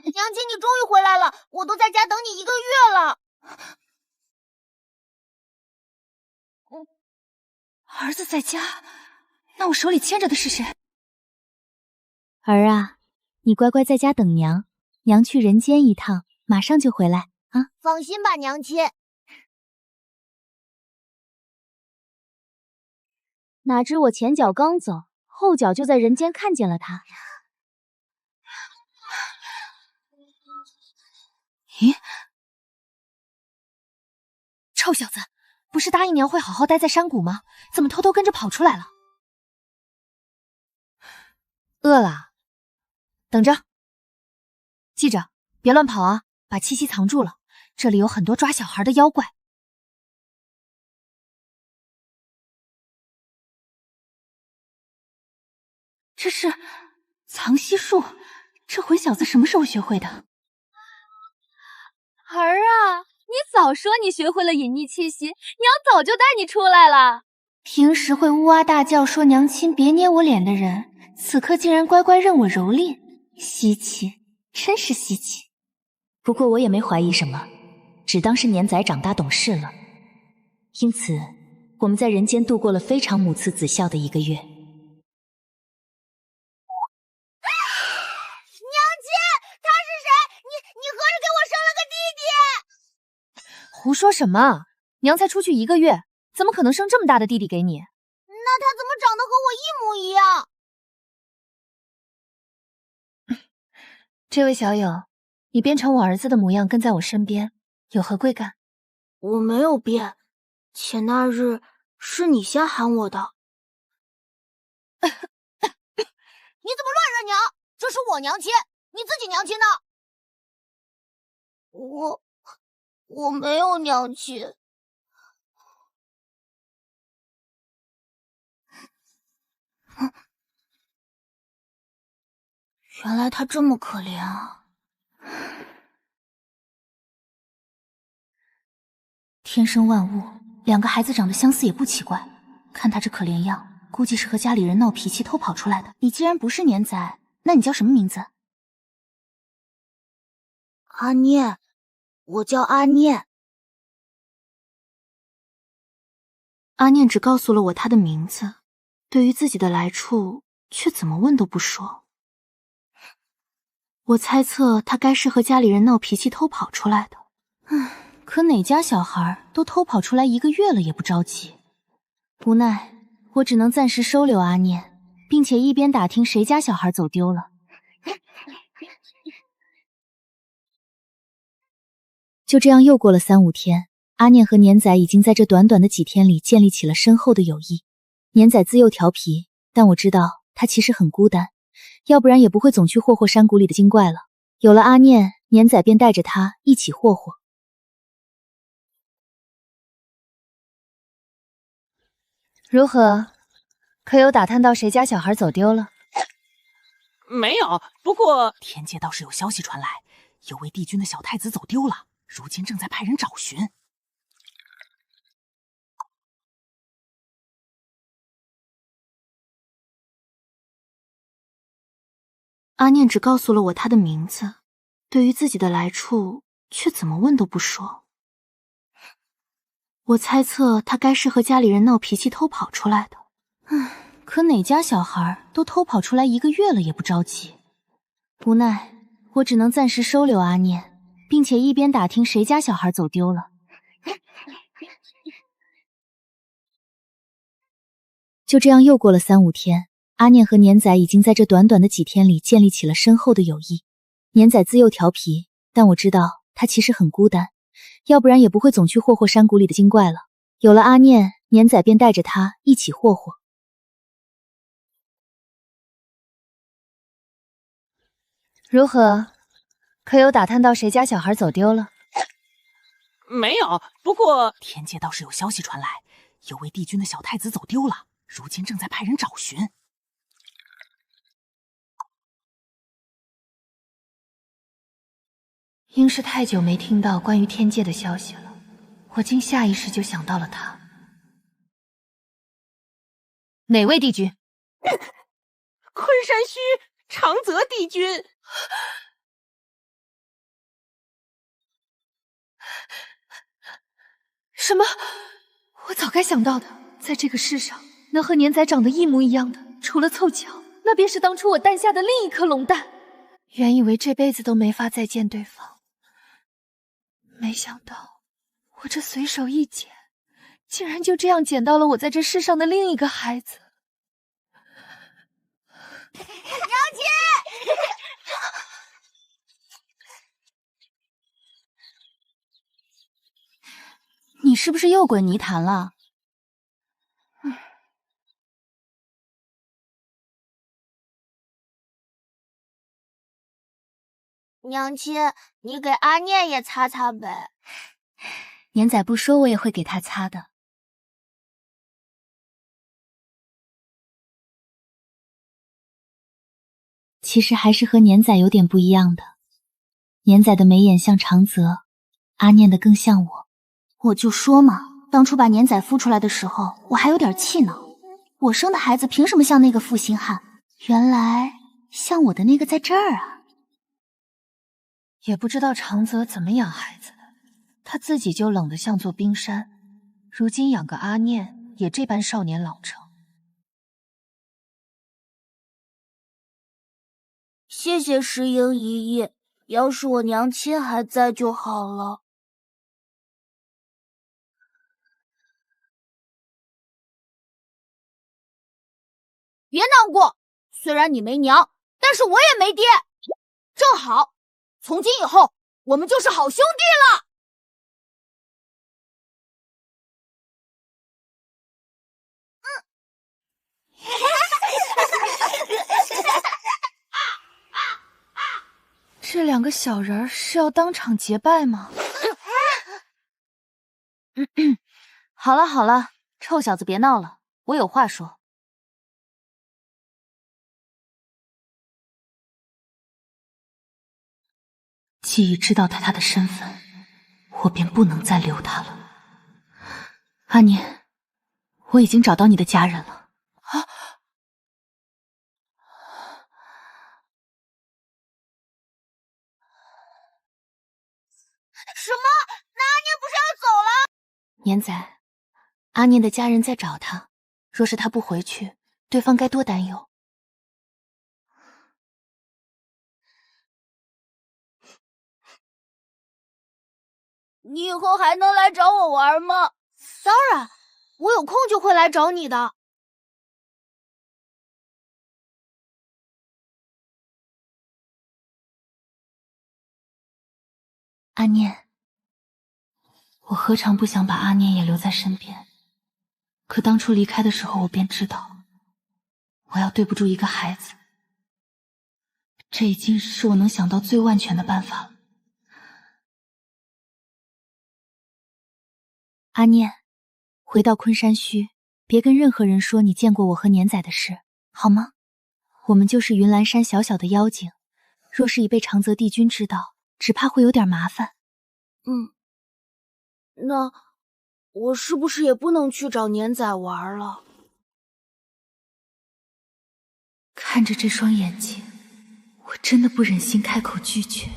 娘亲，你终于回来了，我都在家等你1个月了。儿子在家，那我手里牵着的是谁？儿啊，你乖乖在家等娘，娘去人间一趟，马上就回来啊！放心吧，娘亲。哪知我前脚刚走，后脚就在人间看见了他。咦，臭小子，不是答应娘会好好待在山谷吗？怎么偷偷跟着跑出来了？饿了，等着。记着，别乱跑啊，把气息藏住了。这里有很多抓小孩的妖怪。这是藏息术，这混小子什么时候学会的？儿啊，你早说你学会了隐匿气息，娘早就带你出来了。平时会呜哇大叫说娘亲别捏我脸的人，此刻竟然乖乖任我蹂躏，稀奇，真是稀奇。不过我也没怀疑什么，只当是年仔长大懂事了。因此，我们在人间度过了非常母慈子孝的1个月。你合着给我生了个弟弟？胡说什么？娘才出去1个月，怎么可能生这么大的弟弟给你？那他怎么长得和我一模一样？这位小友，你变成我儿子的模样跟在我身边，有何贵干？我没有变，且那日是你先喊我的。你怎么乱认娘？这是我娘亲，你自己娘亲呢？我没有娘亲。原来他这么可怜啊！天生万物，2个孩子长得相似也不奇怪。看他这可怜样，估计是和家里人闹脾气偷跑出来的。你既然不是年仔，那你叫什么名字？阿念，我叫阿念。阿念只告诉了我他的名字，对于自己的来处却怎么问都不说。我猜测他该是和家里人闹脾气偷跑出来的。可哪家小孩都偷跑出来1个月了也不着急。无奈我只能暂时收留阿念，并且一边打听谁家小孩走丢了。就这样又过了3、5天，阿念和年仔已经在这短短的几天里建立起了深厚的友谊。年仔自幼调皮，但我知道他其实很孤单，要不然也不会总去霍霍山谷里的精怪了。有了阿念，年仔便带着他一起霍霍。如何？可有打探到谁家小孩走丢了？没有，不过天界倒是有消息传来，有位帝君的小太子走丢了，如今正在派人找寻。阿念只告诉了我他的名字，对于自己的来处却怎么问都不说。我猜测他该是和家里人闹脾气偷跑出来的。可哪家小孩都偷跑出来1个月了也不着急。无奈我只能暂时收留阿念，并且一边打听谁家小孩走丢了。就这样又过了3、5天，阿念和年仔已经在这短短的几天里建立起了深厚的友谊。年仔自幼调皮，但我知道他其实很孤单，要不然也不会总去霍霍山谷里的精怪了。有了阿念，年仔便带着他一起霍霍。如何？可有打探到谁家小孩走丢了？没有，不过天界倒是有消息传来，有位帝君的小太子走丢了，如今正在派人找寻。应是太久没听到关于天界的消息了，我竟下意识就想到了他。哪位帝君？昆山虚长泽帝君。什么？我早该想到的，在这个世上，能和年仔长得一模一样的，除了凑巧，那便是当初我诞下的另一颗龙蛋。原以为这辈子都没法再见对方，没想到我这随手一捡，竟然就这样捡到了我在这世上的另一个孩子。娘亲！你是不是又滚泥潭了？娘亲，你给阿念也擦擦呗。年仔不说，我也会给他擦的。其实还是和年仔有点不一样的。年仔的眉眼像长泽，阿念的更像我。我就说嘛，当初把年仔孵出来的时候，我还有点气呢。我生的孩子凭什么像那个负心汉？原来像我的那个在这儿啊！也不知道长泽怎么养孩子的，他自己就冷得像座冰山，如今养个阿念也这般少年老成。谢谢石英姨姨，要是我娘亲还在就好了。别难过，虽然你没娘，但是我也没爹，正好，从今以后我们就是好兄弟了。这两个小人儿是要当场结拜吗？好了好了，臭小子别闹了，我有话说。既已知道他的身份，我便不能再留他了。阿念，我已经找到你的家人了。啊！什么？那阿念不是要走了？年仔，阿念的家人在找他，若是他不回去，对方该多担忧。你以后还能来找我玩吗？当然，我有空就会来找你的。阿念，我何尝不想把阿念也留在身边？可当初离开的时候，我便知道，我要对不住一个孩子。这已经是我能想到最万全的办法了。阿念，回到昆山虚，别跟任何人说你见过我和年仔的事，好吗？我们就是云岚山小小的妖精，若是已被长泽帝君知道，只怕会有点麻烦。那我是不是也不能去找年仔玩了？看着这双眼睛，我真的不忍心开口拒绝。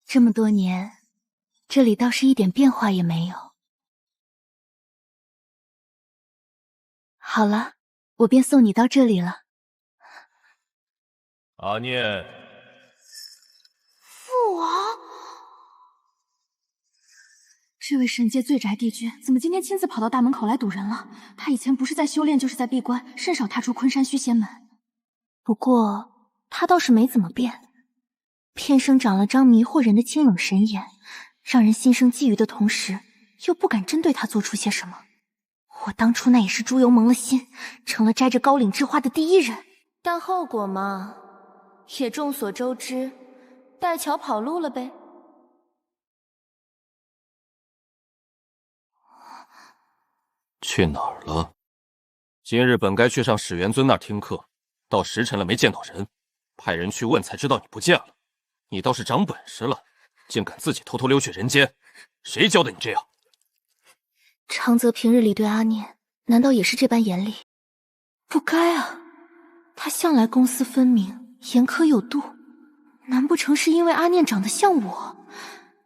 这么多年，这里倒是一点变化也没有。好了，我便送你到这里了。阿念，父王，这位神界最宅帝君怎么今天亲自跑到大门口来堵人了？他以前不是在修炼，就是在闭关，甚少踏出昆山虚仙门。不过他倒是没怎么变，偏生长了张迷惑人的清冷神眼，让人心生觊觎的同时，又不敢针对他做出些什么。我当初那也是猪油蒙了心，成了摘着高岭之花的第一人，但后果嘛，也众所周知，带桥跑路了呗。去哪儿了？今日本该去上始元尊那儿听课，到时辰了没见到人，派人去问才知道你不见了。你倒是长本事了，竟敢自己偷偷溜去人间，谁教的你这样？长泽平日里对阿念，难道也是这般严厉？不该啊，他向来公私分明，严苛有度，难不成是因为阿念长得像我？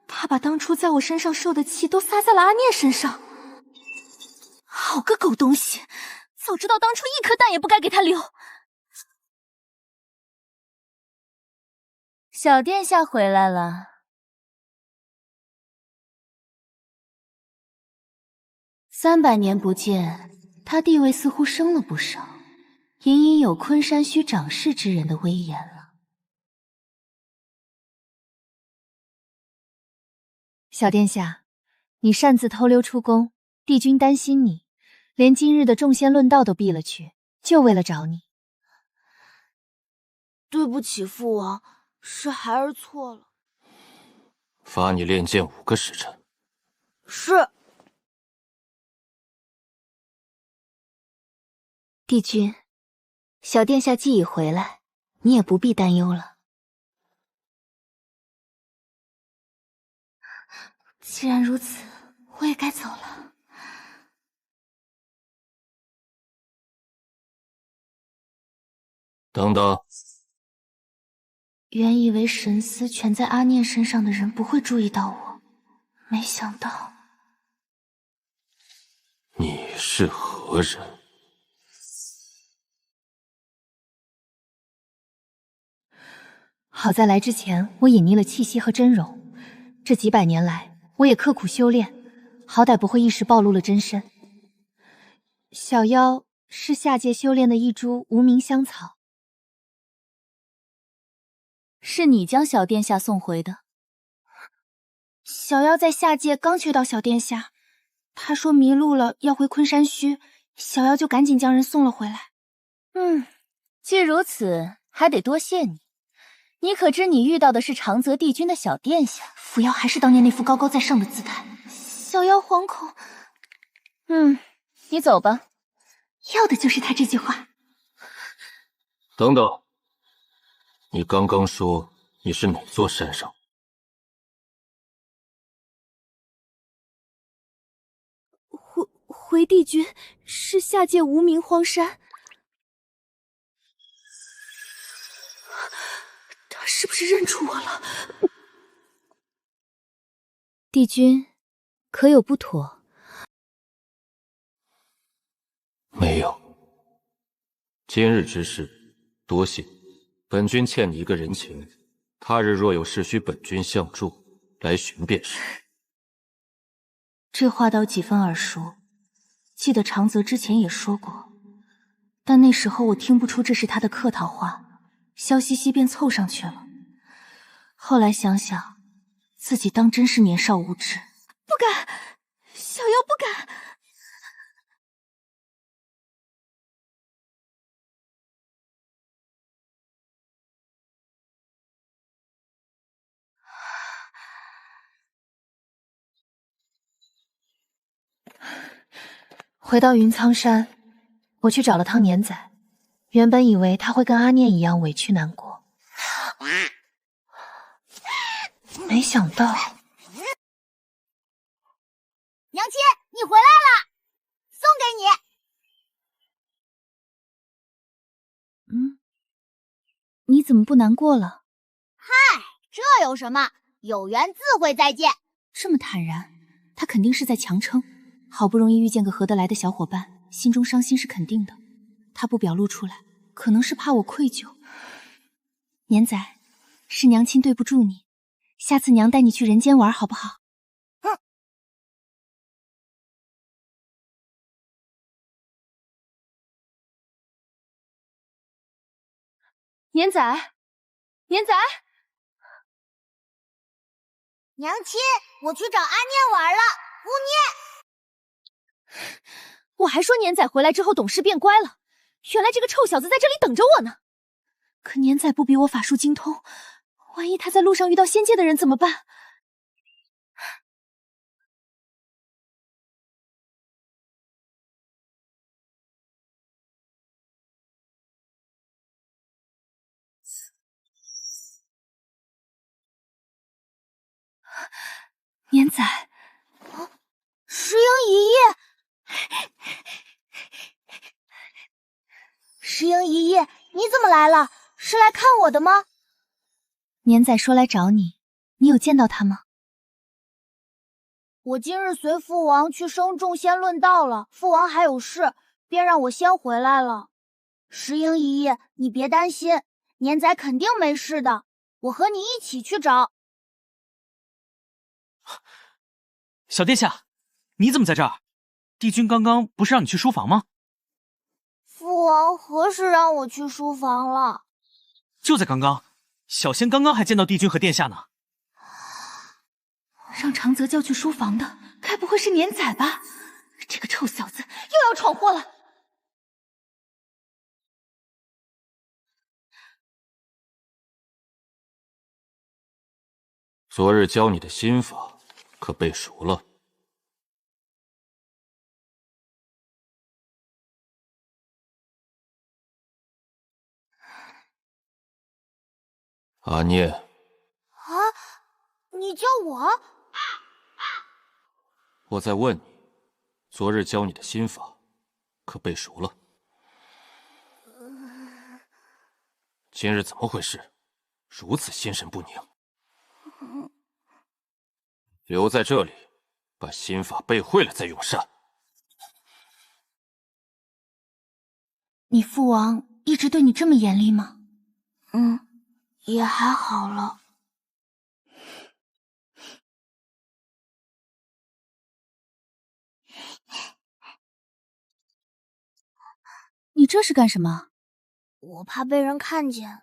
他把当初在我身上受的气都撒在了阿念身上。好个狗东西！早知道当初一颗蛋也不该给他留。小殿下回来了。300年不见，他地位似乎升了不少，隐隐有昆山虚掌事之人的威严了。小殿下，你擅自偷溜出宫，帝君担心你，连今日的众仙论道都避了去，就为了找你。对不起，父王，是孩儿错了。罚你练剑5个时辰。是。帝君，小殿下既已回来，你也不必担忧了。既然如此，我也该走了。等等，原以为神思全在阿念身上的人不会注意到我，没想到你是何人？好在来之前，我隐匿了气息和真容，这几百年来，我也刻苦修炼，好歹不会一时暴露了真身。小妖是下界修炼的一株无名香草，是你将小殿下送回的。小妖在下界刚学到小殿下，他说迷路了要回昆山虚，小妖就赶紧将人送了回来。既如此，还得多谢你。你可知你遇到的是长泽帝君的小殿下？扶摇还是当年那副高高在上的姿态。小妖惶恐。你走吧。要的就是他这句话。等等，你刚刚说你是哪座山上？回帝君，是下界无名荒山。他是不是认出我了？帝君，可有不妥？没有。今日之事，多谢。本君欠你一个人情，他日若有事需本君相助，来寻便是。这话倒几分耳熟，记得长泽之前也说过，但那时候我听不出这是他的客套话，笑嘻嘻便凑上去了。后来想想，自己当真是年少无知。不敢，小妖不敢。回到云苍山，我去找了趟年仔，原本以为他会跟阿念一样委屈难过，没想到。娘亲，你回来了，送给你。你怎么不难过了？嗨，这有什么？有缘自会再见。这么坦然，他肯定是在强撑。好不容易遇见个合得来的小伙伴，心中伤心是肯定的。他不表露出来，可能是怕我愧疚。年仔，是娘亲对不住你，下次娘带你去人间玩好不好？年仔，年仔，娘亲，我去找阿念玩了。勿念。我还说年仔回来之后懂事变乖了，原来这个臭小子在这里等着我呢。可年仔不比我法术精通，万一他在路上遇到仙界的人怎么办？年仔，石英一夜，石英一夜，你怎么来了？是来看我的吗？年仔说来找你，你有见到他吗？我今日随父王去升众仙论道了，父王还有事，便让我先回来了。石英姨姨，你别担心，年仔肯定没事的，我和你一起去找。小殿下，你怎么在这儿？帝君刚刚不是让你去书房吗？父王何时让我去书房了？就在刚刚，小仙刚刚还见到帝君和殿下呢。让长泽叫去书房的，该不会是年仔吧？这个臭小子又要闯祸了！昨日教你的心法，可背熟了？阿念。啊，你叫我？我在问你，昨日教你的心法，可背熟了？今日怎么回事？如此心神不宁。留在这里，把心法背会了再用上。你父王一直对你这么严厉吗？也还好了。你这是干什么？我怕被人看见。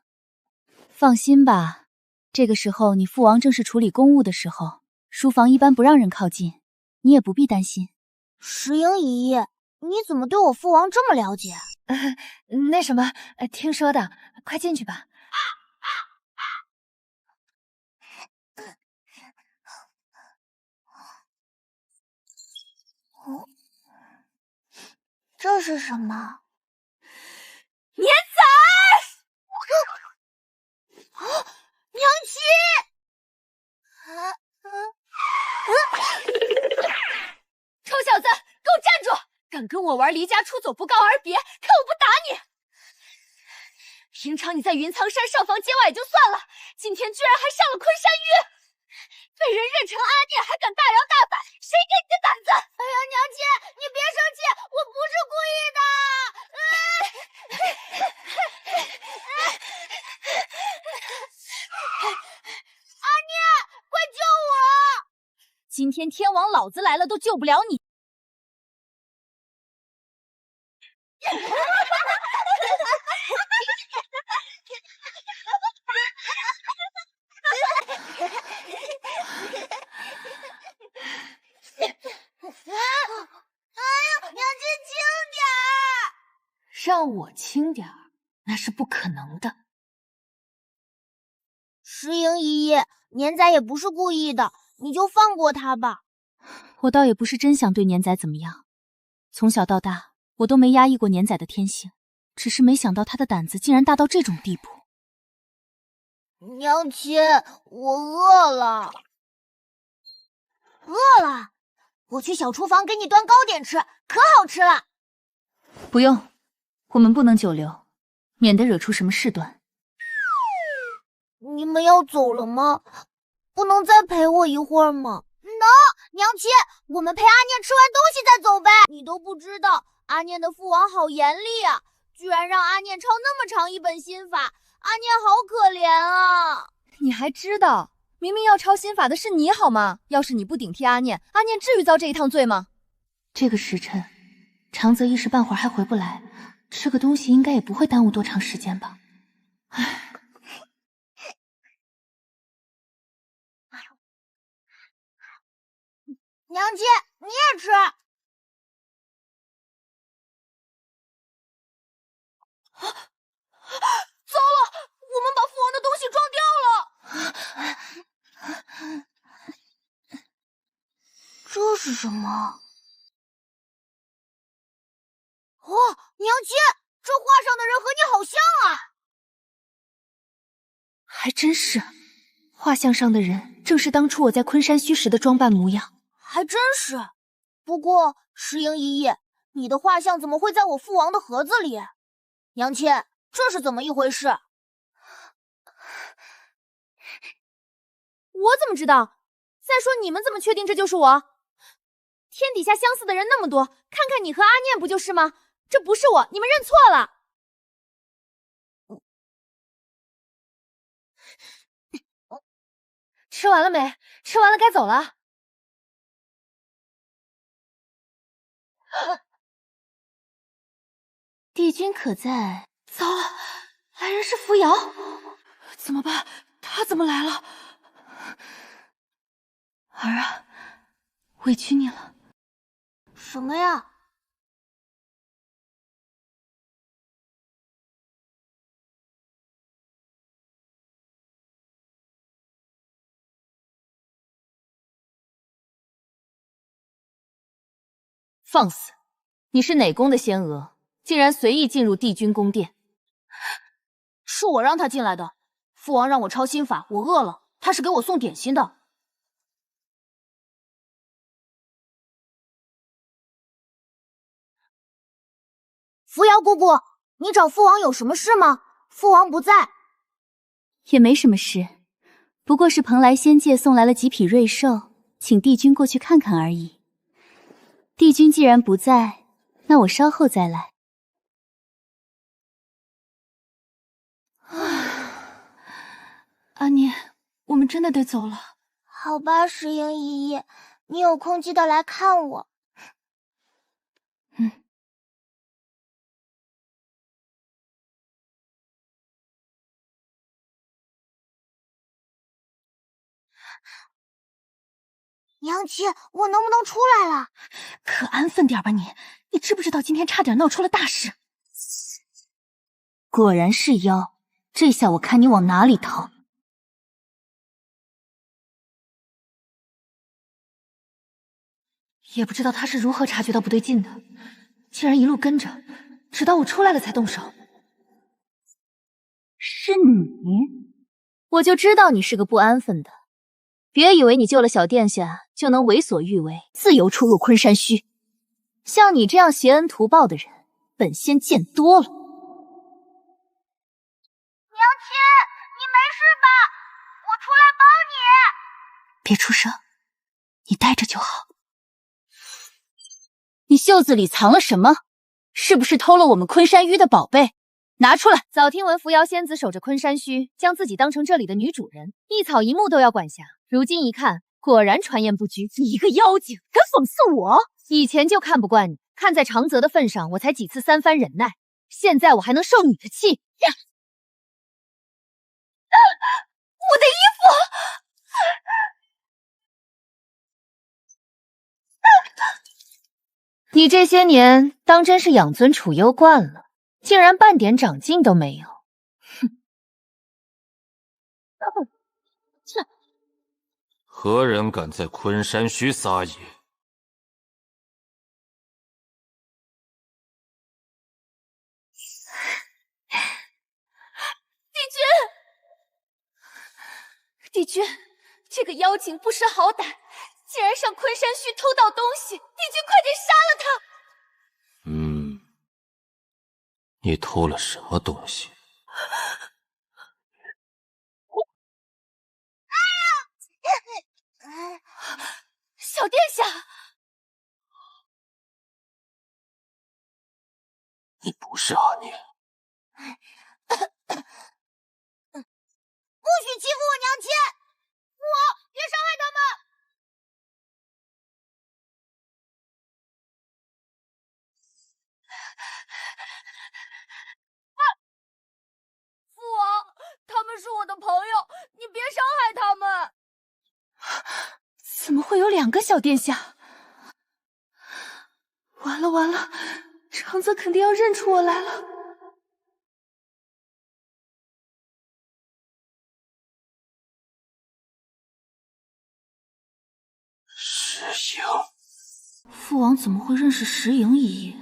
放心吧，这个时候你父王正是处理公务的时候，书房一般不让人靠近，你也不必担心。石英姨姨，你怎么对我父王这么了解？那什么，听说的，快进去吧。这是什么？年仔！娘亲！臭小子，给我站住！敢跟我玩离家出走不告而别，看我不打你！平常你在云苍山上房揭瓦也就算了，今天居然还上了昆山玉，被人认成阿念，还敢大摇大摆，谁给你的胆子？哎呀，娘亲，你别生气，我不是故意的。阿念，快救我！今天天王老子来了都救不了你。娘亲轻点儿！让我轻点儿，那是不可能的。石英姨姨，年仔也不是故意的，你就放过他吧。我倒也不是真想对年仔怎么样，从小到大我都没压抑过年仔的天性，只是没想到他的胆子竟然大到这种地步。娘亲，我饿了。饿了？我去小厨房给你端糕点吃，可好吃了。不用，我们不能久留，免得惹出什么事端。你们要走了吗？不能再陪我一会儿吗？能，娘亲，我们陪阿念吃完东西再走呗。你都不知道，阿念的父王好严厉啊，居然让阿念抄那么长一本心法，阿念好可怜啊。你还知道？明明要抄心法的是你好吗？要是你不顶替阿念，阿念至于遭这一趟罪吗？这个时辰，长泽一时半会儿还回不来，吃个东西应该也不会耽误多长时间吧。唉，娘亲，你也吃。糟了，我们把父王的东西撞掉了。这是什么？哦，娘亲，这画上的人和你好像啊！还真是，画像上的人正是当初我在昆山虚时的装扮模样。还真是。不过，石英姨姨，你的画像怎么会在我父王的盒子里？娘亲，这是怎么一回事？我怎么知道？再说你们怎么确定这就是我？天底下相似的人那么多，看看你和阿念不就是吗？这不是我，你们认错了。吃完了没？吃完了该走了。帝君可在？糟了，来人是扶摇，怎么办？他怎么来了？儿啊，委屈你了。什么呀？放肆！你是哪宫的仙娥，竟然随意进入帝君宫殿？是我让他进来的。父王让我抄心法，我饿了，他是给我送点心的。扶摇姑姑，你找父王有什么事吗？父王不在。也没什么事，不过是蓬莱仙界送来了几匹瑞兽，请帝君过去看看而已。帝君既然不在，那我稍后再来。阿念，我们真的得走了。好吧，石英姨姨，你有空记得来看我。娘亲，我能不能出来了？可安分点吧你！你知不知道今天差点闹出了大事？果然是妖，这下我看你往哪里逃！也不知道他是如何察觉到不对劲的，竟然一路跟着，直到我出来了才动手。是你？我就知道你是个不安分的。别以为你救了小殿下就能为所欲为，自由出入昆山虚。像你这样挟恩图报的人，本仙见多了。娘亲，你没事吧？我出来帮你。别出声，你待着就好。你袖子里藏了什么？是不是偷了我们昆山淤的宝贝？拿出来！早听闻扶摇仙子守着昆山虚，将自己当成这里的女主人，一草一木都要管辖。如今一看，果然传言不虚。你一个妖精，敢讽刺我！以前就看不惯你，看在长泽的份上，我才几次三番忍耐。现在我还能受你的气？我的衣服！你这些年当真是养尊处优惯了，竟然半点长进都没有。哼！何人敢在昆山虚撒野？帝君，这个妖精不识好歹，竟然上昆山虚偷盗东西！帝君，快点杀了他！你偷了什么东西？小殿下，你不是阿念。不许欺负我娘亲！别伤害他们！父王，他们是我的朋友，你别伤害他们。怎么会有2个小殿下？完了完了，长泽肯定要认出我来了。石英，父王怎么会认识石莹姨姨？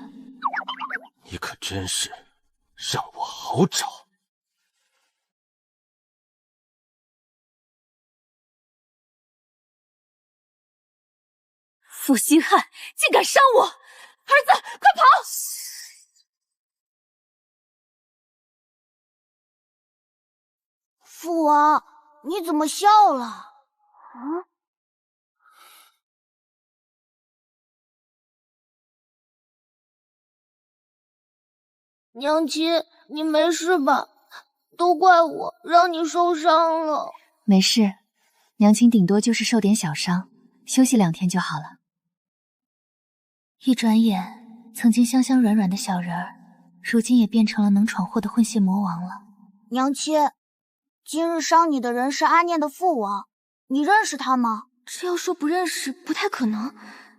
你可真是让我好找。负心汉竟敢伤我！儿子，快跑！父王，你怎么笑了？娘亲，你没事吧？都怪我让你受伤了。没事，娘亲顶多就是受点小伤，休息2天就好了。一转眼，曾经香香软软的小人儿，如今也变成了能闯祸的混血魔王了。娘亲，今日伤你的人是阿念的父王，你认识他吗？这要说不认识，不太可能。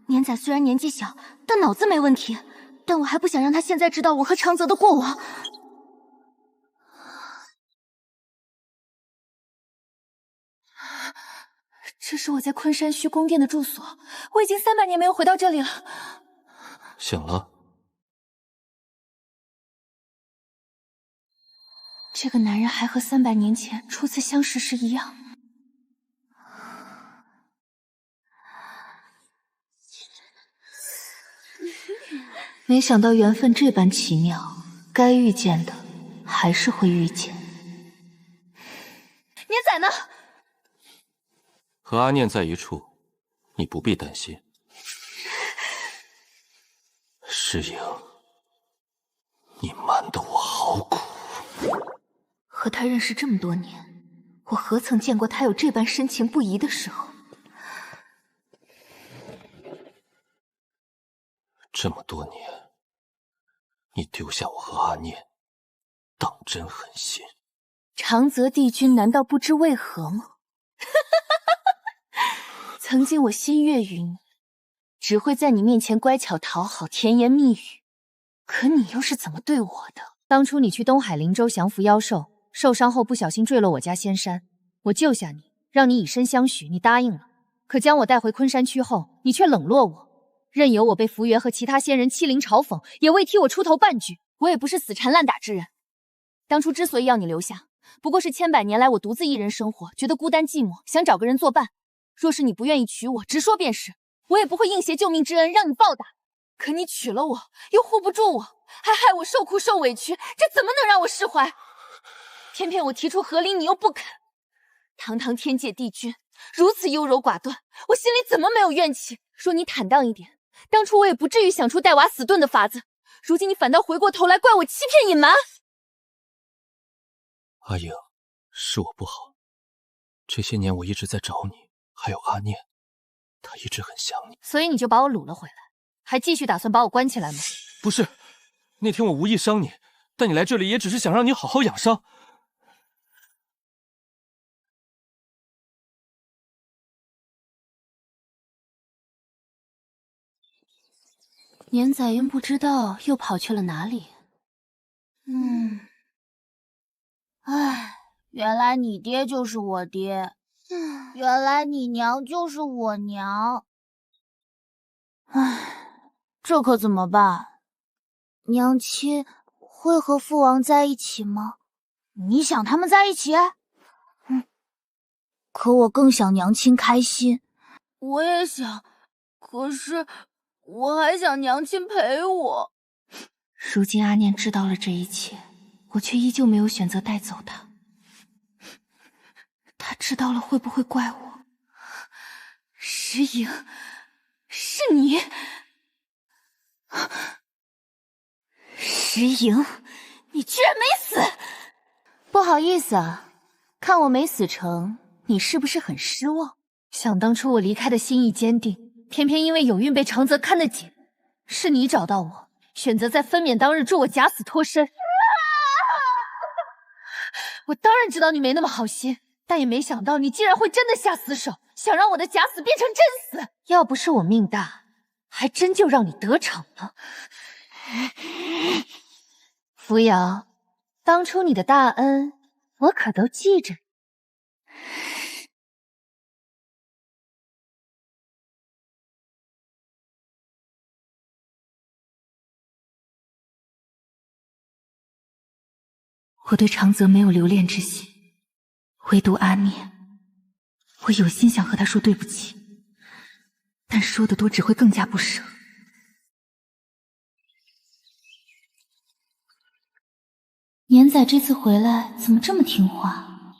年仔虽然年纪小，但脑子没问题。但我还不想让他现在知道我和长泽的过往。这是我在昆山虚宫殿的住所，我已经300年没有回到这里了。醒了。这个男人还和300年前初次相识时一样。没想到缘分这般奇妙，该遇见的还是会遇见。年仔呢？和阿念在一处，你不必担心。诗莹，你瞒得我好苦。和他认识这么多年，我何曾见过他有这般深情不移的时候？这么多年，你丢下我和阿念，当真狠心。长泽帝君难道不知为何吗？曾经我心悦于你，只会在你面前乖巧讨好，甜言蜜语。可你又是怎么对我的？当初你去东海灵州降服妖兽，受伤后不小心坠落我家仙山，我救下你，让你以身相许，你答应了。可将我带回昆山区后，你却冷落我。任由我被福原和其他仙人欺凌嘲讽，也未替我出头半句。我也不是死缠烂打之人。当初之所以要你留下，不过是千百年来我独自一人生活，觉得孤单寂寞，想找个人作伴。若是你不愿意娶我，直说便是，我也不会应携救命之恩让你报答。可你娶了我，又护不住我，还害我受苦受委屈，这怎么能让我释怀？偏偏我提出和离，你又不肯。堂堂天界帝君，如此优柔寡断，我心里怎么没有怨气？说你坦荡一点，当初我也不至于想出带娃死遁的法子，如今你反倒回过头来怪我欺骗隐瞒。阿莹，是我不好。这些年我一直在找你，还有阿念，他一直很想你。所以你就把我掳了回来，还继续打算把我关起来吗？不是，那天我无意伤你，但你来这里也只是想让你好好养伤。年仔云不知道又跑去了哪里。唉，原来你爹就是我爹，原来你娘就是我娘。唉，这可怎么办？娘亲会和父王在一起吗？你想他们在一起？可我更想娘亲开心。我也想，可是我还想娘亲陪我。如今阿念知道了这一切，我却依旧没有选择带走他。他知道了会不会怪我？石莹，是你！石莹，你居然没死！不好意思啊，看我没死成，你是不是很失望？想当初我离开的心意坚定，偏偏因为有孕被长泽看得紧，是你找到我，选择在分娩当日助我假死脱身。我当然知道你没那么好心，但也没想到你竟然会真的下死手，想让我的假死变成真死。要不是我命大，还真就让你得逞了。扶摇，当初你的大恩，我可都记着。我对长泽没有留恋之心，唯独阿念，我有心想和他说对不起，但说得多只会更加不舍。年仔这次回来怎么这么听话？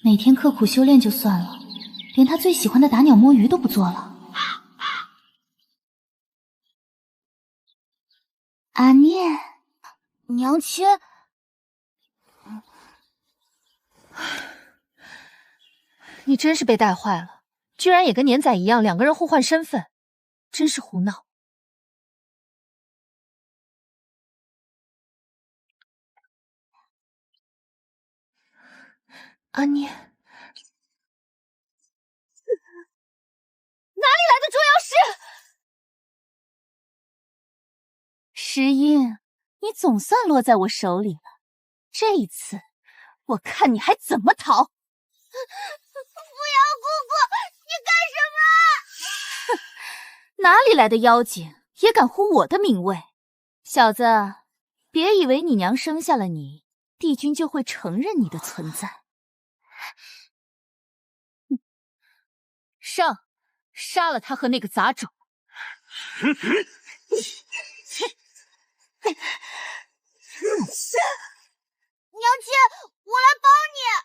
每天刻苦修炼就算了，连他最喜欢的打鸟摸鱼都不做了。阿念，娘亲，你真是被带坏了，居然也跟年仔一样，两个人互换身份，真是胡闹。阿念，哪里来的捉妖师？石英，你总算落在我手里了。这一次，我看你还怎么逃！扶摇姑姑，你干什么？哪里来的妖精，也敢呼我的名位？小子，别以为你娘生下了你，帝君就会承认你的存在。上，杀了他和那个杂种！娘亲，我来帮你。啊！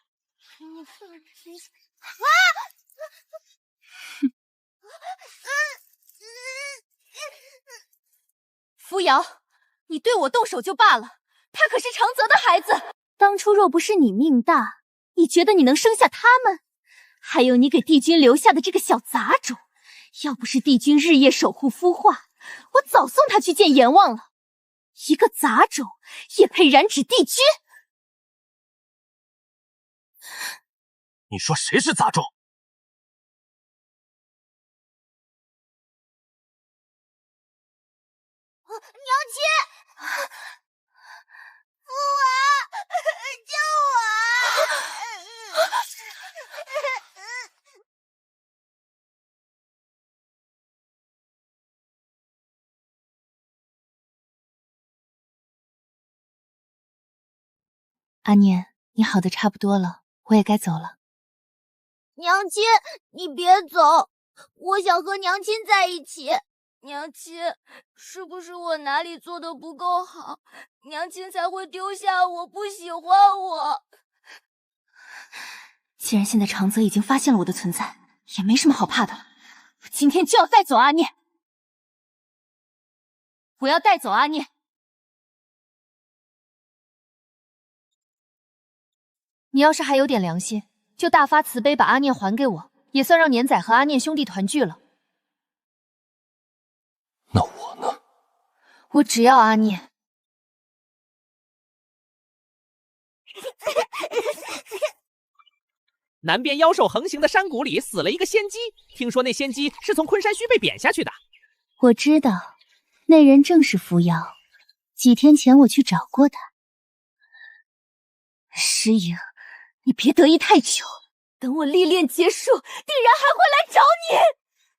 扶摇，你对我动手就罢了，他可是长泽的孩子。当初若不是你命大，你觉得你能生下他们？还有你给帝君留下的这个小杂种，要不是帝君日夜守护孵化，我早送他去见阎王了。一个杂种也配染指帝君？你说谁是杂种？娘亲，扶我，救我！阿念，你好的差不多了，我也该走了。娘亲，你别走，我想和娘亲在一起。娘亲，是不是我哪里做的不够好，娘亲才会丢下我，不喜欢我？既然现在长泽已经发现了我的存在，也没什么好怕的。我今天就要带走阿念，我要带走阿念。你要是还有点良心，就大发慈悲把阿念还给我，也算让年仔和阿念兄弟团聚了。那我呢？我只要阿念。南边妖兽横行的山谷里死了一个仙姬，听说那仙姬是从昆山虚被贬下去的。我知道，那人正是扶摇。几天前我去找过他。石莹，你别得意太久，等我历练结束，定然还会来找你。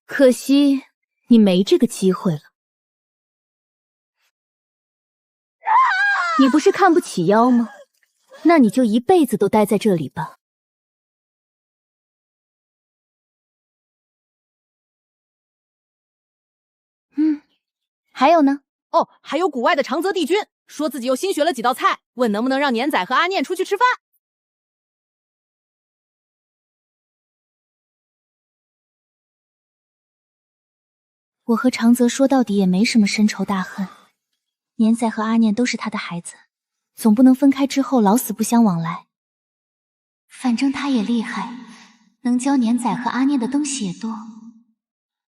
可惜你没这个机会了。你不是看不起妖吗？那你就一辈子都待在这里吧。还有呢？哦，还有谷外的长泽帝君，说自己又新学了几道菜，问能不能让年仔和阿念出去吃饭。我和长泽说到底也没什么深仇大恨，年仔和阿念都是他的孩子，总不能分开之后老死不相往来。反正他也厉害，能教年仔和阿念的东西也多，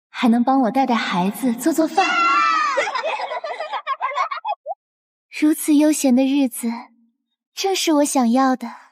还能帮我带带孩子，做做饭。如此悠闲的日子，正是我想要的。